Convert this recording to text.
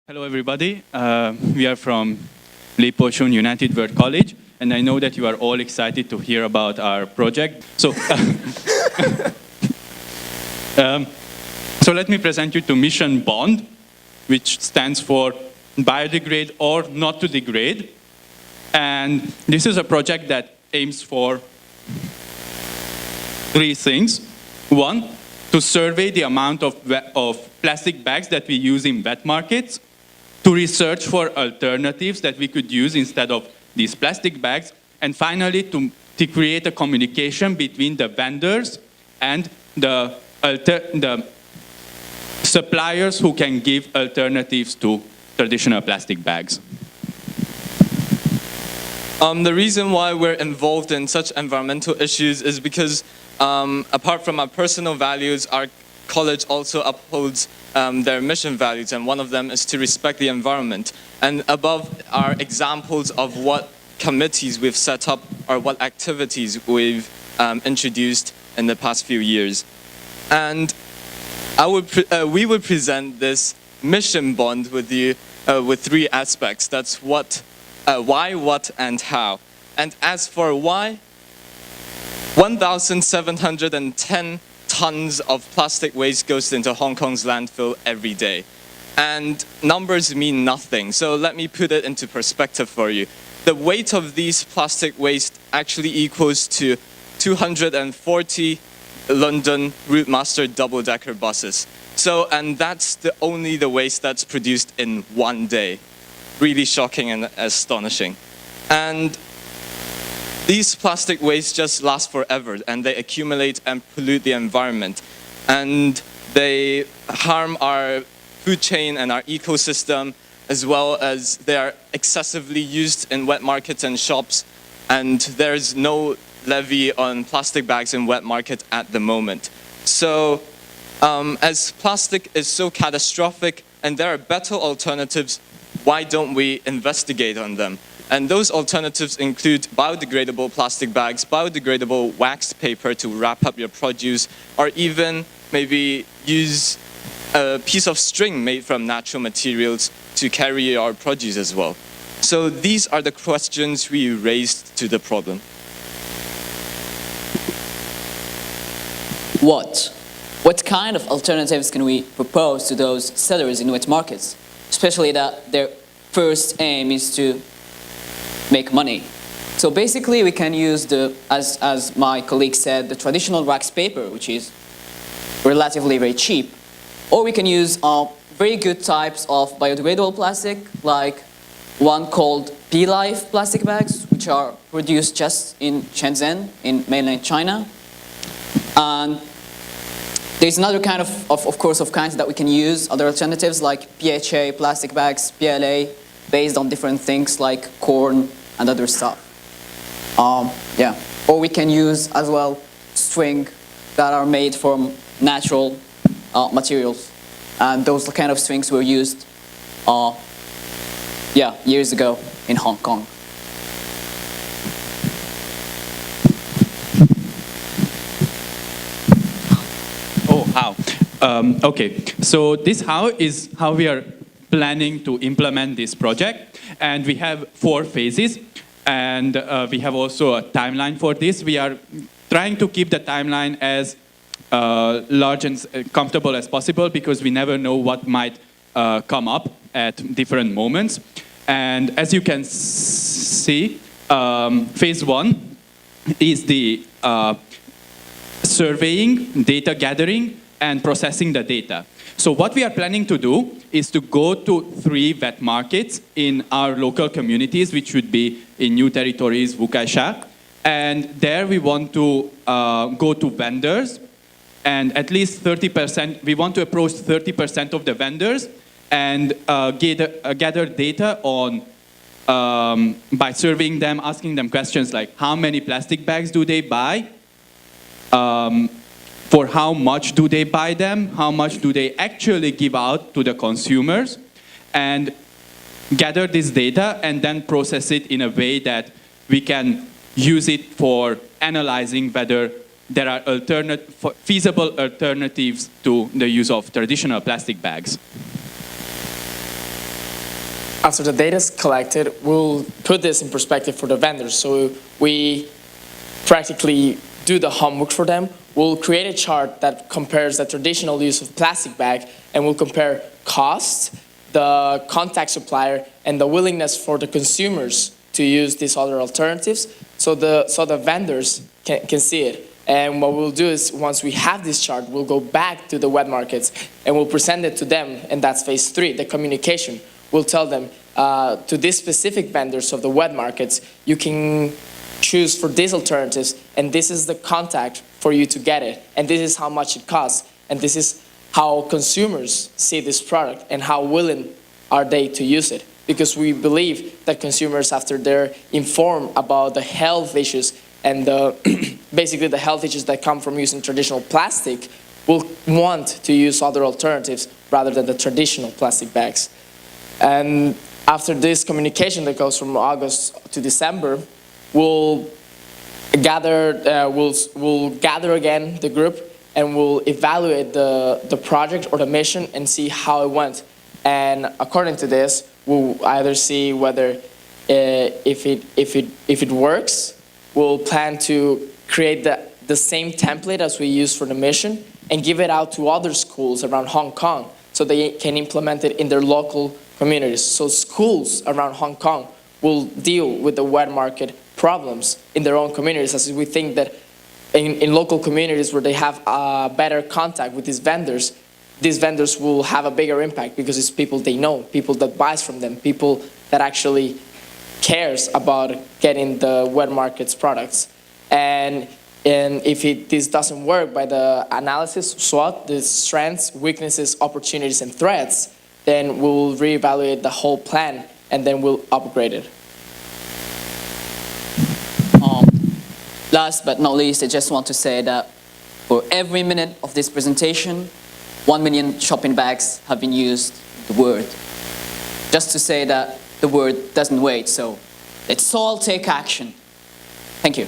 Hello, everybody. We are from Chun United World College, and I know that you are all excited to hear about our project. So let me present you to Mission Bond, which stands for biodegrade or not to degrade. And this is a project that aims for three things. One, to survey the amount of plastic bags that we use in wet markets, to research for alternatives that we could use instead of these plastic bags, and finally to create a communication between the vendors and the suppliers who can give alternatives to traditional plastic bags. The reason why we're involved in such environmental issues is because apart from our personal values, our college also upholds their mission values, and one of them is to respect the environment. And above are examples of what committees we've set up or what activities we've introduced in the past few years. And we would present this mission bond with you with three aspects. That's what, why, what, and how. And as for why, 1,710 tons of plastic waste goes into Hong Kong's landfill every day. And numbers mean nothing, so let me put it into perspective for you. The weight of these plastic waste actually equals to 240 London Routemaster double-decker buses. So, and that's only the waste that's produced in one day. Really shocking and astonishing. And these plastic wastes just last forever, and they accumulate and pollute the environment. And they harm our food chain and our ecosystem, as well as they are excessively used in wet markets and shops. And there's no levy on plastic bags in wet market at the moment. So as plastic is so catastrophic and there are better alternatives, why don't we investigate on them? And those alternatives include biodegradable plastic bags, biodegradable waxed paper to wrap up your produce, or even maybe use a piece of string made from natural materials to carry your produce as well. So these are the questions we raised to the problem. What kind of alternatives can we propose to those sellers in wet markets? Especially that their first aim is to make money. So basically we can use as my colleague said, the traditional wax paper, which is relatively very cheap. Or we can use very good types of biodegradable plastic, like one called P-Life plastic bags, which are produced just in Shenzhen, in mainland China. And there's another kind of course, of kinds that we can use, other alternatives like PHA plastic bags, PLA, based on different things like corn and other stuff. Yeah. Or we can use as well string that are made from natural materials. And those kind of strings were used years ago in Hong Kong. Oh, how? Okay, so this how is how we are planning to implement this project. And we have 4 phases, and we have also a timeline for this. We are trying to keep the timeline as large and comfortable as possible, because we never know what might come up at different moments. And as you can see, phase 1 is the surveying, data gathering, and processing the data. So what we are planning to do is to go to 3 wet markets in our local communities, which would be in New Territories, Wukaisha. And there we want to go to vendors, and at least 30%, we want to approach 30% of the vendors and gather data on, by surveying them, asking them questions like how many plastic bags do they buy, for how much do they buy them, how much do they actually give out to the consumers, and gather this data and then process it in a way that we can use it for analyzing whether there are feasible alternatives to the use of traditional plastic bags. after the data is collected, we'll put this in perspective for the vendors. So we practically do the homework for them. We'll create a chart that compares the traditional use of plastic bag, and we'll compare cost, the contact supplier, and the willingness for the consumers to use these other alternatives, so the vendors can see it. And what we'll do is, once we have this chart, we'll go back to the wet markets and we'll present it to them, and that's phase 3, the communication. We'll tell them, to these specific vendors of the wet markets, you can choose for these alternatives, and this is the contact for you to get it, and this is how much it costs, and this is how consumers see this product, and how willing are they to use it. Because we believe that consumers, after they're informed about the health issues and basically the health issues that come from using traditional plastic, will want to use other alternatives rather than the traditional plastic bags. And after this communication that goes from August to December, we'll gather again the group, and we'll evaluate the project or the mission and see how it went. And according to this, we'll either see whether if it works, we'll plan to create the same template as we used for the mission and give it out to other schools around Hong Kong so they can implement it in their local communities. So schools around Hong Kong will deal with the wet market problems in their own communities, as we think that in local communities where they have better contact with these vendors will have a bigger impact, because it's people they know, people that buys from them, people that actually cares about getting the wet markets products. And if this doesn't work by the analysis, SWOT, the strengths, weaknesses, opportunities, and threats, then we'll reevaluate the whole plan, and then we'll upgrade it. Last but not least, I just want to say that for every minute of this presentation, 1 million shopping bags have been used, the word. Just to say that the word doesn't wait, so let's all take action. Thank you.